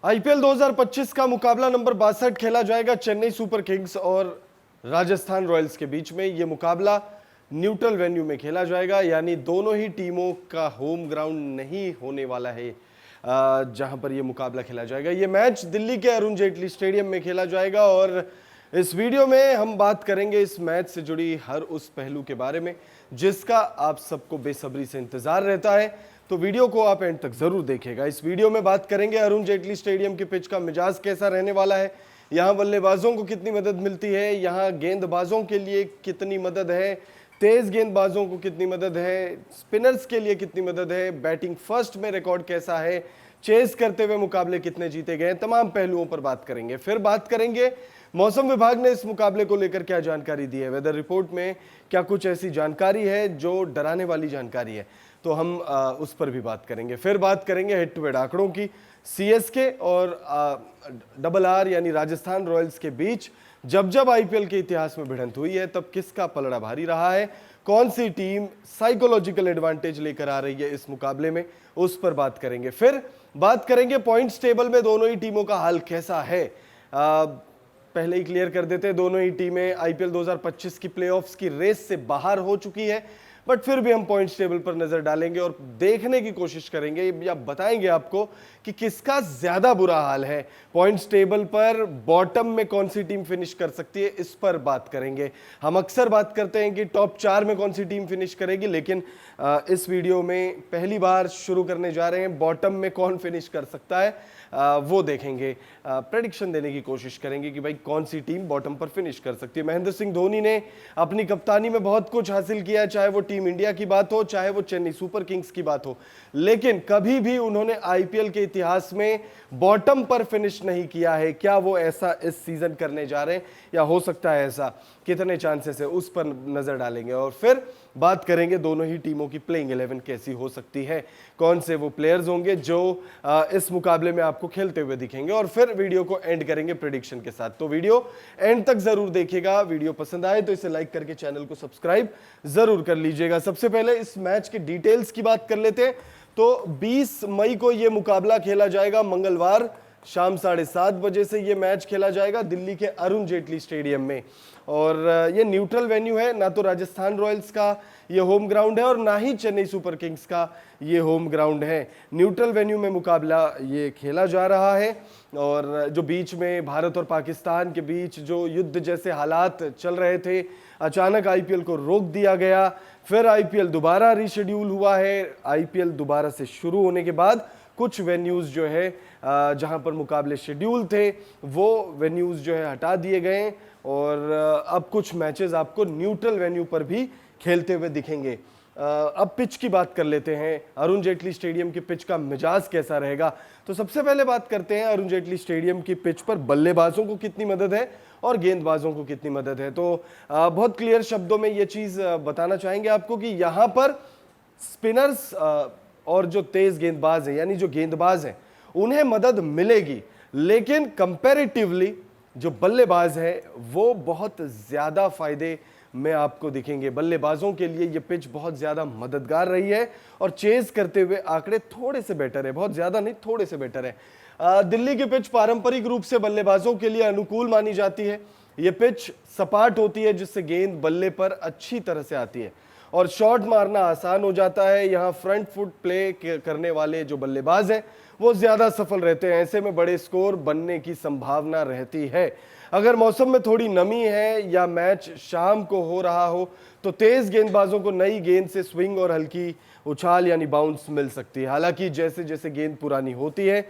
IPL 2025 का मुकाबला number 62 खेला जाएगा चेन्नई सुपर किंग्स और राजस्थान रॉयल्स के बीच में। यह मुकाबला न्यूट्रल वेन्यू में खेला जाएगा, यानी दोनों ही टीमों का होम ग्राउंड नहीं होने वाला है जहां पर यह मुकाबला खेला जाएगा। यह मैच दिल्ली के अरुण जेटली स्टेडियम में खेला जाएगा और इस वीडियो में हम बात करेंगे इस मैच से जुड़ी हर उस पहलू के बारे में जिसका आप सबको बेसब्री से इंतजार रहता है, तो वीडियो को आप एंड तक जरूर देखिएगा। इस वीडियो में बात करेंगे अरुण जेटली स्टेडियम की पिच का मिजाज कैसा रहने वाला है, यहाँ बल्लेबाजों को कितनी मदद मिलती है, यहाँ गेंदबाजों के लिए कितनी मदद है, तेज गेंदबाजों को कितनी मदद है, स्पिनर्स के लिए कितनी मदद है, बैटिंग फर्स्ट में रिकॉर्ड कैसा है, चेस करते हुए मुकाबले कितने जीते गए, तमाम पहलुओं पर बात करेंगे। फिर बात करेंगे मौसम विभाग ने इस मुकाबले को लेकर क्या जानकारी दी है, वेदर रिपोर्ट में क्या कुछ ऐसी जानकारी है जो डराने वाली जानकारी है, तो हम उस पर भी बात करेंगे। फिर बात करेंगे हेड टू हेड आंकड़ों की। सीएसके और RRR यानी राजस्थान रॉयल्स के बीच जब जब आईपीएल के इतिहास में भिड़ंत हुई है तब किसका पलड़ा भारी रहा है, कौन सी टीम साइकोलॉजिकल एडवांटेज लेकर आ रही है इस मुकाबले में, उस पर बात करेंगे। फिर बात करेंगे पॉइंट्स टेबल में दोनों ही टीमों का हाल कैसा है। पहले ही क्लियर कर देते हैं, दोनों ही टीमें आईपीएल 2025 की प्लेऑफ्स की रेस से बाहर हो चुकी है, बट फिर भी हम पॉइंट्स टेबल पर नजर डालेंगे और देखने की कोशिश करेंगे या बताएंगे आपको कि किसका ज्यादा बुरा हाल है। पॉइंट्स टेबल पर बॉटम में कौन सी टीम फिनिश कर सकती है, इस पर बात करेंगे। हम अक्सर बात करते हैं कि टॉप 4 में कौन सी टीम फिनिश करेगी, लेकिन इस वीडियो में पहली बार शुरू करने जा रहे हैं बॉटम में कौन फिनिश कर सकता है, वो देखेंगे। प्रेडिक्शन देने की कोशिश करेंगे कि भाई कौन सी टीम बॉटम पर फिनिश कर सकती है। महेंद्र सिंह धोनी ने अपनी कप्तानी में बहुत कुछ हासिल किया, चाहे वो टीम इंडिया की बात हो, चाहे वो चेन्नई सुपर किंग्स की बात हो, लेकिन कभी भी उन्होंने आईपीएल के इतिहास में बॉटम पर फिनिश नहीं किया है। क्या वो ऐसा इस सीजन करने जा रहे हैं या हो सकता है ऐसा, कितने चांसेस है, उस पर नजर डालेंगे। और फिर बात करेंगे दोनों ही टीमों की प्लेइंग 11 कैसी हो सकती है, कौन से वो प्लेयर्स होंगे जो इस मुकाबले में आपको खेलते हुए दिखेंगे, और फिर वीडियो को एंड करेंगे प्रेडिक्शन के साथ। तो वीडियो एंड तक जरूर देखिएगा। वीडियो पसंद आए तो इसे लाइक करके चैनल को सब्सक्राइब जरूर कर लीजिएगा। सबसे पहले इस मैच के डिटेल्स की बात कर लेते हैं। तो 20 मई को यह मुकाबला खेला जाएगा, मंगलवार शाम 7:30 बजे से यह मैच खेला जाएगा दिल्ली के अरुण जेटली स्टेडियम में। और ये न्यूट्रल वेन्यू है, ना तो राजस्थान रॉयल्स का ये होम ग्राउंड है और ना ही चेन्नई सुपर किंग्स का ये होम ग्राउंड है। न्यूट्रल वेन्यू में मुकाबला ये खेला जा रहा है और जो बीच में भारत और पाकिस्तान के बीच जो युद्ध जैसे हालात चल रहे थे, अचानक आईपीएल को रोक दिया गया, फिर आईपीएल दोबारा रीशेड्यूल हुआ है। आईपीएल दोबारा से शुरू होने के बाद कुछ वेन्यूज जो है जहां पर मुकाबले शेड्यूल थे वो वेन्यूज जो है हटा दिए गए और अब कुछ मैचेस आपको न्यूट्रल वेन्यू पर भी खेलते हुए दिखेंगे। अब पिच की बात कर लेते हैं, अरुण जेटली स्टेडियम की पिच का मिजाज कैसा रहेगा। तो सबसे पहले बात करते हैं अरुण जेटली स्टेडियम की पिच पर बल्लेबाजों को कितनी मदद है और गेंदबाजों को कितनी मदद है। तो बहुत क्लियर शब्दों में ये चीज बताना चाहेंगे आपको कि यहाँ पर स्पिनर्स और जो तेज गेंदबाज है यानी जो गेंदबाज हैं उन्हें मदद मिलेगी, लेकिन कंपैरेटिवली जो बल्लेबाज है वो बहुत ज्यादा फायदे में आपको दिखेंगे। बल्लेबाजों के लिए ये पिच बहुत ज्यादा मददगार रही है और चेज करते हुए आंकड़े थोड़े से बेटर है, बहुत ज्यादा नहीं, थोड़े से बेटर है। दिल्ली की पिच पारंपरिक रूप से बल्लेबाजों के लिए अनुकूल मानी जाती है। ये पिच सपाट होती है जिससे गेंद बल्ले पर अच्छी तरह से आती है और शॉट मारना आसान हो जाता है। यहाँ फ्रंट फुट प्ले करने वाले जो बल्लेबाज हैं वो ज्यादा सफल रहते हैं, ऐसे में बड़े स्कोर बनने की संभावना रहती है। अगर मौसम में थोड़ी नमी है या मैच शाम को हो रहा हो तो तेज गेंदबाजों को नई गेंद से स्विंग और हल्की उछाल यानी बाउंस मिल सकती है। हालांकि जैसे जैसे गेंद पुरानी होती है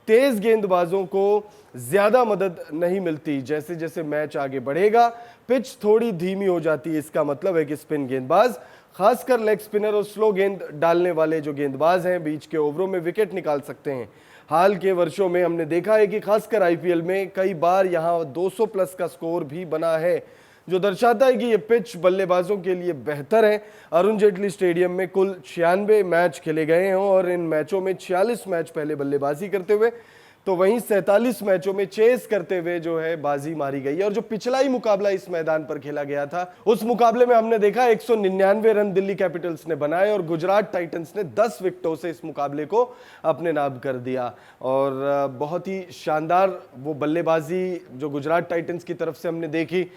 तेज गेंदबाजों को ज्यादा मदद नहीं मिलती, जैसे जैसे मैच आगे बढ़ेगा पिच थोड़ी धीमी हो जाती है। इसका मतलब है कि स्पिन गेंदबाज, खासकर लेग स्पिनर और स्लो गेंद डालने वाले जो गेंदबाज हैं, बीच के ओवरों में विकेट निकाल सकते हैं। हाल के वर्षों में हमने देखा है कि खासकर आईपीएल में कई बार यहां 200 प्लस का स्कोर भी बना है, जो दर्शाता है कि यह पिच बल्लेबाजों के लिए बेहतर है। अरुण जेटली स्टेडियम में कुल 96 मैच खेले गए हैं और इन मैचों में 46 मैच पहले बल्लेबाजी करते हुए तो वहीं 47 मैचों में चेस करते हुए जो है बाजी मारी गई है। और जो पिछला ही मुकाबला इस मैदान पर खेला गया था, उस मुकाबले में हमने देखा 199 रन दिल्ली कैपिटल्स ने बनाए और गुजरात टाइटंस ने 10 विकेटों से इस मुकाबले को अपने नाम कर दिया। और बहुत ही शानदार वो बल्लेबाजी जो गुजरात टाइटंस की तरफ से हमने देखी।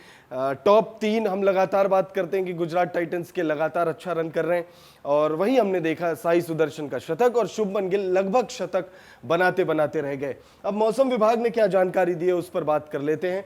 टॉप 3 हम लगातार बात करते हैं कि गुजरात टाइटंस के लगातार अच्छा रन कर रहे हैं, और वहीं हमने देखा साई सुदर्शन का शतक और शुभमन गिल लगभग शतक बनाते बनाते रह गए। अब मौसम विभाग ने क्या जानकारी दी है उस पर बात कर लेते हैं।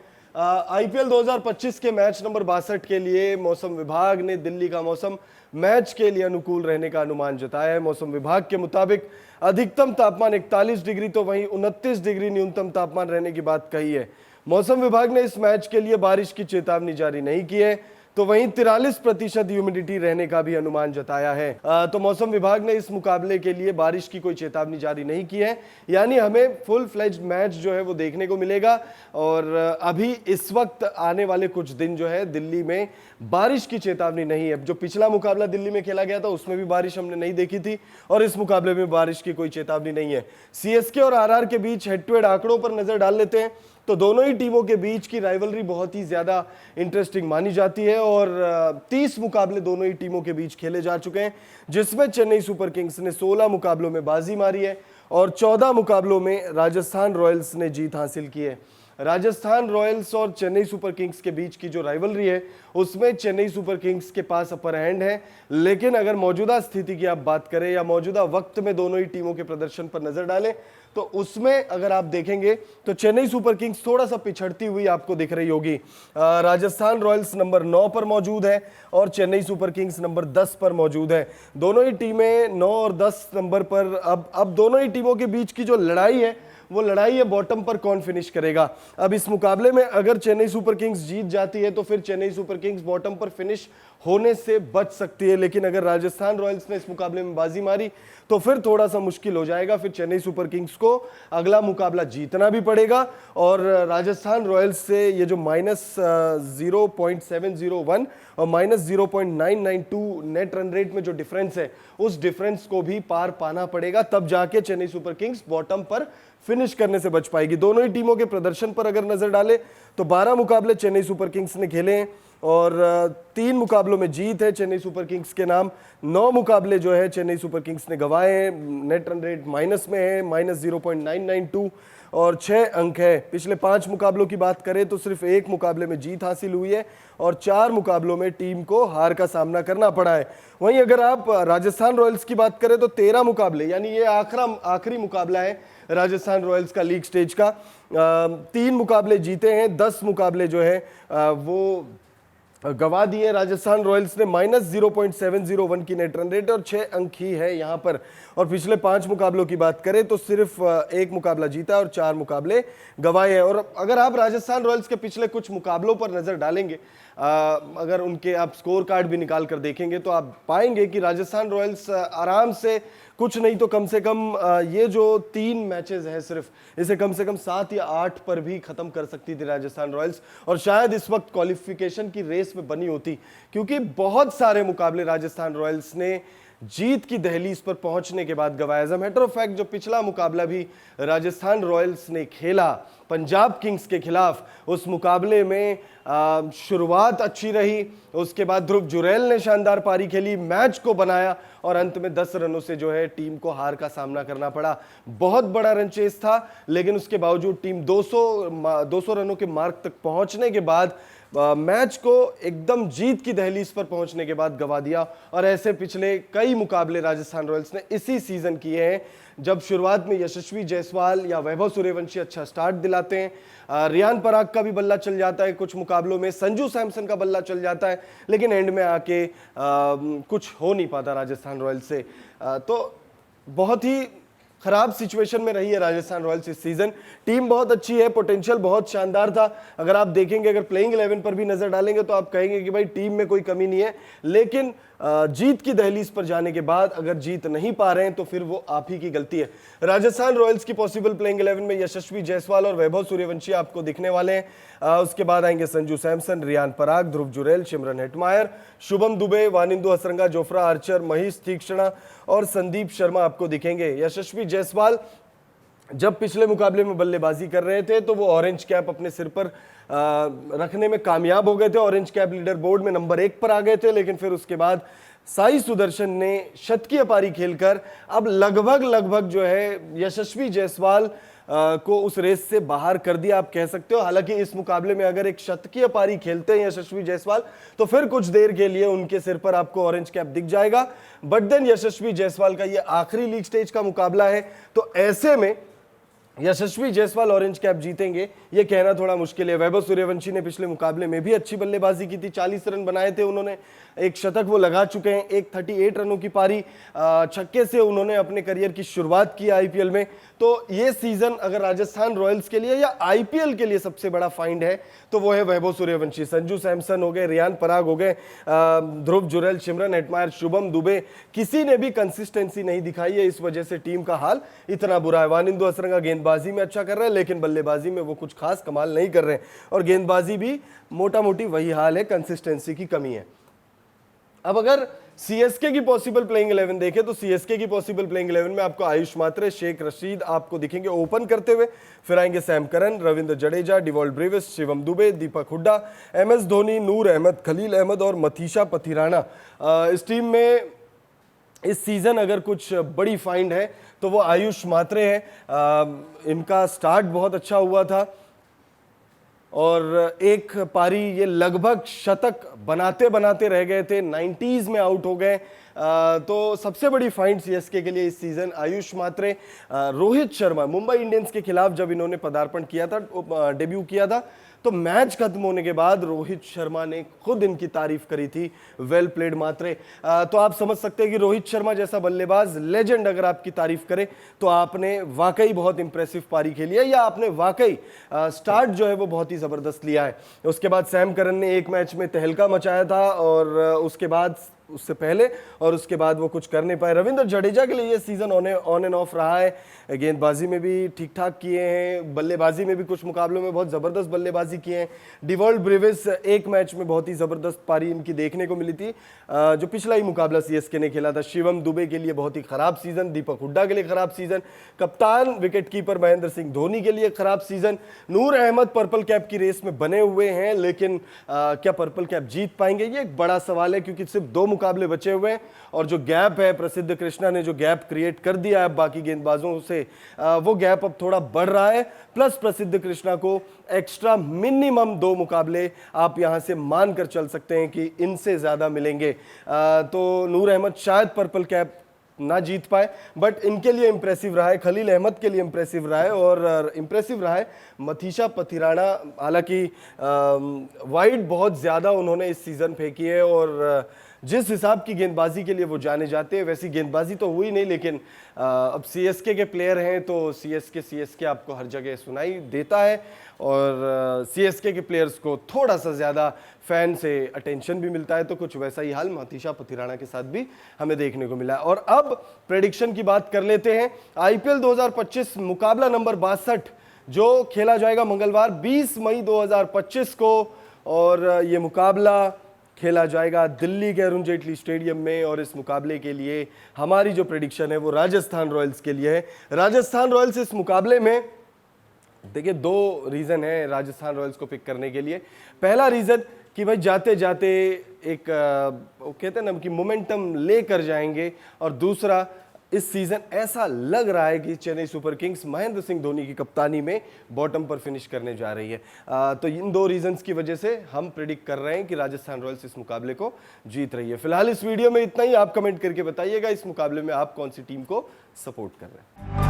आईपीएल 2025 के मैच नंबर 62 के लिए मौसम विभाग ने दिल्ली का मौसम मैच के लिए अनुकूल रहने का अनुमान जताया है। मौसम विभाग के मुताबिक अधिकतम तापमान 41 डिग्री तो वहीं 29 डिग्री न्यूनतम तापमान रहने की बात कही है। मौसम विभाग ने इस मैच के लिए बारिश की चेतावनी जारी नहीं की है, तो वहीं 43% ह्यूमिडिटी रहने का भी अनुमान जताया है। तो मौसम विभाग ने इस मुकाबले के लिए बारिश की कोई चेतावनी जारी नहीं की है, यानी हमें फुल फ्लेज्ड मैच जो है वो देखने को मिलेगा। और अभी इस वक्त आने वाले कुछ दिन जो है दिल्ली में बारिश की चेतावनी नहीं है। जो पिछला मुकाबला दिल्ली में खेला गया था उसमें भी बारिश हमने नहीं देखी थी, और इस मुकाबले में बारिश की कोई चेतावनी नहीं है। सीएसके और आरआर के बीच हेड टू हेड आंकड़ों पर नजर डाल लेते हैं, तो दोनों ही टीमों के बीच की राइवलरी बहुत ही ज्यादा इंटरेस्टिंग मानी जाती है। और 30 मुकाबले दोनों ही टीमों के बीच खेले जा चुके हैं, जिसमें चेन्नई सुपर किंग्स ने 16 मुकाबलों में बाजी मारी है और 14 मुकाबलों में राजस्थान रॉयल्स ने जीत हासिल की है। राजस्थान रॉयल्स और चेन्नई सुपर किंग्स के बीच की जो राइवलरी है उसमें चेन्नई सुपर किंग्स के पास अपर हैंड है, लेकिन अगर मौजूदा स्थिति की आप बात करें या मौजूदा वक्त में दोनों ही टीमों के प्रदर्शन पर नजर डालें तो उसमें अगर आप देखेंगे तो चेन्नई सुपर किंग्स थोड़ा सा पिछड़ती हुई आपको दिख रही होगी। राजस्थान रॉयल्स नंबर 9 पर मौजूद है और चेन्नई सुपर किंग्स नंबर 10 पर मौजूद है। दोनों ही टीमें 9 और 10 नंबर पर अब दोनों ही टीमों के बीच की जो लड़ाई है वो लड़ाई है बॉटम पर कौन फिनिश करेगा। अब इस मुकाबले में अगर चेन्नई सुपर किंग्स जीत जाती है तो फिर चेन्नई सुपर किंग्स बॉटम पर फिनिश होने से बच सकती है, लेकिन अगर राजस्थान रॉयल्स ने इस मुकाबले में बाजी मारी तो फिर थोड़ा सा मुश्किल हो जाएगा। फिर चेन्नई सुपर किंग्स को अगला मुकाबला जीतना भी पड़ेगा और राजस्थान रॉयल्स से ये जो -0.701 और -0.992 नेट रन रेट में जो डिफरेंस है उस डिफरेंस को भी पार पाना पड़ेगा, तब जाके चेन्नई सुपर किंग्स बॉटम पर फिनिश करने से बच पाएगी। दोनों ही टीमों के प्रदर्शन पर अगर नजर डालें तो 12 मुकाबले चेन्नई सुपर किंग्स ने खेले हैं और 3 मुकाबलों में जीत है चेन्नई सुपर किंग्स के नाम। 9 मुकाबले जो है चेन्नई सुपर किंग्स ने गंवाए हैं, नेट रन रेट माइनस में है -0.992 और 6 अंक है। पिछले 5 मुकाबलों की बात करें तो सिर्फ 1 मुकाबले में जीत हासिल हुई है और 4 मुकाबलों में टीम को हार का सामना करना पड़ा है। वहीं अगर आप राजस्थान रॉयल्स की बात करें तो 13 मुकाबले, यानी ये आखिरी मुकाबला है राजस्थान रॉयल्स का लीग स्टेज का। 3 मुकाबले जीते हैं, 10 मुकाबले जो है वो गवा दिए राजस्थान रॉयल्स ने। -0.701 की नेट रन रेट और 6 अंक ही है यहाँ पर। और पिछले 5 मुकाबलों की बात करें तो सिर्फ 1 मुकाबला जीता और 4 मुकाबले गवाए हैं। और अगर आप राजस्थान रॉयल्स के पिछले कुछ मुकाबलों पर नजर डालेंगे, अगर उनके आप स्कोर कार्ड भी निकाल कर देखेंगे तो आप पाएंगे कि राजस्थान रॉयल्स आराम से कुछ नहीं तो कम से कम ये जो 3 मैचेस हैं सिर्फ, इसे कम से कम 7 या 8 पर भी खत्म कर सकती थी राजस्थान रॉयल्स, और शायद इस वक्त क्वालिफिकेशन की रेस में बनी होती, क्योंकि बहुत सारे मुकाबले राजस्थान रॉयल्स ने जीत की दहलीज पर पहुंचने के बाद गवाया। As a matter of fact जो पिछला मुकाबला भी राजस्थान रॉयल्स ने खेला पंजाब किंग्स के खिलाफ, उस मुकाबले में शुरुआत अच्छी रही, उसके बाद ध्रुव जुरैल ने शानदार पारी खेली, मैच को बनाया और अंत में 10 रनों से जो है टीम को हार का सामना करना पड़ा। बहुत बड़ा रन चेस था, लेकिन उसके बावजूद टीम 200 रनों के मार्क तक पहुंचने के बाद मैच को एकदम जीत की दहलीज पर पहुंचने के बाद गवा दिया। और ऐसे पिछले कई मुकाबले राजस्थान रॉयल्स ने इसी सीजन किए हैं, जब शुरुआत में यशस्वी जायसवाल या वैभव सूर्यवंशी अच्छा स्टार्ट दिलाते हैं, रियान पराग का भी बल्ला चल जाता है कुछ मुकाबलों में, संजू सैमसन का बल्ला चल जाता है, लेकिन एंड में आके कुछ हो नहीं पाता राजस्थान रॉयल्स से। तो बहुत ही खराब सिचुएशन में रही है राजस्थान रॉयल्स इस सीजन। टीम बहुत अच्छी है, पोटेंशियल बहुत शानदार था, अगर आप देखेंगे, अगर प्लेइंग 11 पर भी नजर डालेंगे तो आप कहेंगे कि भाई टीम में कोई कमी नहीं है, लेकिन जीत की दहलीज पर जाने के बाद अगर जीत नहीं पा रहे हैं तो फिर वो आप ही की गलती है। राजस्थान रॉयल्स की पॉसिबल प्लेइंग 11 में यशस्वी जायसवाल और वैभव सूर्यवंशी आपको दिखने वाले हैं। उसके बाद आएंगे Sanju Samson, Riyan Parag, Dhruv Jurel, Shimron Hetmyer, Shubham Dubey, Wanindu Hasaranga, Jofra Archer, Maheesh Theekshana और संदीप शर्मा आपको दिखेंगे। यशस्वी जायसवाल जब पिछले मुकाबले में बल्लेबाजी कर रहे थे तो वो ऑरेंज कैप अपने सिर पर रखने में कामयाब हो गए थे। ऑरेंज कैप लीडर बोर्ड में नंबर 1 पर आ गए थे, लेकिन फिर उसके बाद साई सुदर्शन ने शतकीय पारी खेलकर अब लगभग जो है यशस्वी जायसवाल को उस रेस से बाहर कर दिया, आप कह सकते हो। हालांकि इस मुकाबले में अगर एक शतकीय पारी खेलते हैं यशस्वी जायसवाल तो फिर कुछ देर के लिए उनके सिर पर आपको ऑरेंज कैप दिख जाएगा, बट देन यशस्वी जायसवाल का ये आखिरी लीग स्टेज का मुकाबला है, तो ऐसे में यशस्वी जायसवाल ऑरेंज कैप जीतेंगे ये कहना थोड़ा मुश्किल है। वैभव सूर्यवंशी ने पिछले मुकाबले में भी अच्छी बल्लेबाजी की थी, 40 रन बनाए थे उन्होंने, एक शतक वो लगा चुके हैं, एक 38 रनों की पारी छक्के से उन्होंने अपने करियर की शुरुआत की आईपीएल में। तो ये सीजन अगर राजस्थान रॉयल्स के लिए या आईपीएल के लिए सबसे बड़ा फाइंड है तो वो है वैभव सूर्यवंशी। संजू सैमसन हो गए, रियान पराग हो गए, ध्रुव जुरैल, शिमरन हेटमायर, शुभम दुबे, किसी ने भी कंसिस्टेंसी नहीं दिखाई है, इस वजह से टीम का हाल इतना बुरा है। वानिंदु हसरंगा गेंदबाजी में अच्छा कर रहे हैं लेकिन बल्लेबाजी में वो कुछ खास कमाल नहीं कर रहे हैं, और गेंदबाजी भी मोटा मोटी वही हाल है, कंसिस्टेंसी की कमी है। अब अगर सीएसके की पॉसिबल प्लेइंग 11 देखें तो सीएसके की पॉसिबल प्लेइंग 11 में आपको आयुष मात्रे, शेख रशीद आपको दिखेंगे ओपन करते हुए, फिर आएंगे Sam Curran, Ravindra Jadeja, Dewald Brevis, Shivam Dube, Deepak Hooda, MS Dhoni, Noor Ahmad, Khaleel Ahmed और मथीशा पथिराना। इस टीम में इस सीजन अगर कुछ बड़ी फाइंड है तो वो आयुष मात्रे है। इनका स्टार्ट बहुत अच्छा हुआ था और एक पारी ये लगभग शतक बनाते बनाते रह गए थे, 90s में आउट हो गए। तो सबसे बड़ी फाइंड सीएसके के लिए इस सीजन आयुष मात्रे। रोहित शर्मा, मुंबई इंडियंस के खिलाफ जब इन्होंने पदार्पण किया था, डेब्यू किया था, तो मैच खत्म होने के बाद रोहित शर्मा ने खुद इनकी तारीफ करी थी, वेल प्लेड मात्रे। तो आप समझ सकते हैं कि रोहित शर्मा जैसा बल्लेबाज, लेजेंड अगर आपकी तारीफ करे तो आपने वाकई बहुत इंप्रेसिव पारी खेली है या आपने वाकई स्टार्ट जो है वो बहुत ही जबरदस्त लिया है। उसके बाद सैम करन ने एक मैच में तहलका मचाया था और उसके बाद उससे पहले और उसके बाद वो कुछ कर नहीं पाए। रविंद्र जडेजा के लिए ये सीजन ऑन एंड ऑफ रहा है, गेंदबाजी में भी ठीक ठाक किए हैं, बल्लेबाजी में भी कुछ मुकाबलों में बहुत ज़बरदस्त बल्लेबाजी किए हैं। डिवॉल्ट ब्रेविस एक मैच में बहुत ही ज़बरदस्त पारी इनकी देखने को मिली थी, जो पिछला ही मुकाबला सीएसके ने खेला था। शिवम दुबे के लिए बहुत ही ख़राब सीज़न, दीपक हुड्डा के लिए ख़राब सीज़न, कप्तान विकेट कीपर महेंद्र सिंह धोनी के लिए ख़राब सीज़न। नूर अहमद पर्पल कैप की रेस में बने हुए हैं, लेकिन क्या पर्पल कैप जीत पाएंगे ये एक बड़ा सवाल है, क्योंकि सिर्फ 2 मुकाबले बचे हुए हैं और जो गैप है, प्रसिद्ध कृष्णा ने जो गैप क्रिएट कर दिया है बाकी गेंदबाजों से, वो गैप अब थोड़ा बढ़ रहा है। प्लस प्रसिद्ध कृष्णा को एक्स्ट्रा मिनिमम 2 मुकाबले आप यहां से मानकर चल सकते हैं कि इनसे ज्यादा मिलेंगे। तो नूर अहमद शायद पर्पल कैप ना जीत पाए, बट इनके लिए इंप्रेसिव रहा है, खलील अहमद के लिए इंप्रेसिव रहा है और इंप्रेसिव रहा है मथीशा पथिराना। हालांकि वाइड बहुत ज़्यादा उन्होंने इस सीज़न फेंकी है और जिस हिसाब की गेंदबाजी के लिए वो जाने जाते हैं वैसी गेंदबाजी तो हुई नहीं, लेकिन अब सीएसके के प्लेयर हैं तो सीएसके आपको हर जगह सुनाई देता है और सीएसके के प्लेयर्स को थोड़ा सा ज़्यादा फैन से अटेंशन भी मिलता है। तो कुछ वैसा ही हाल मथीशा पथिराना के साथ भी हमें देखने को मिला है। और अब प्रेडिक्शन की बात कर लेते हैं। आईपीएल 2025 मुकाबला नंबर 62 जो खेला जाएगा मंगलवार 20 मई 2025 को, और ये मुकाबला खेला जाएगा दिल्ली के अरुण जेटली स्टेडियम में। और इस मुकाबले के लिए हमारी जो प्रेडिक्शन है वो राजस्थान रॉयल्स के लिए है। राजस्थान रॉयल्स इस मुकाबले में, देखिए 2 रीज़न है राजस्थान रॉयल्स को पिक करने के लिए। पहला रीज़न कि भाई जाते जाते एक वो कहते हैं ना कि मोमेंटम लेकर जाएंगे, और दूसरा इस सीज़न ऐसा लग रहा है कि चेन्नई सुपर किंग्स महेंद्र सिंह धोनी की कप्तानी में बॉटम पर फिनिश करने जा रही है। तो इन 2 रीजंस की वजह से हम प्रिडिक्ट कर रहे हैं कि राजस्थान रॉयल्स इस मुकाबले को जीत रही है। फिलहाल इस वीडियो में इतना ही। आप कमेंट करके बताइएगा इस मुकाबले में आप कौन सी टीम को सपोर्ट कर रहे हैं।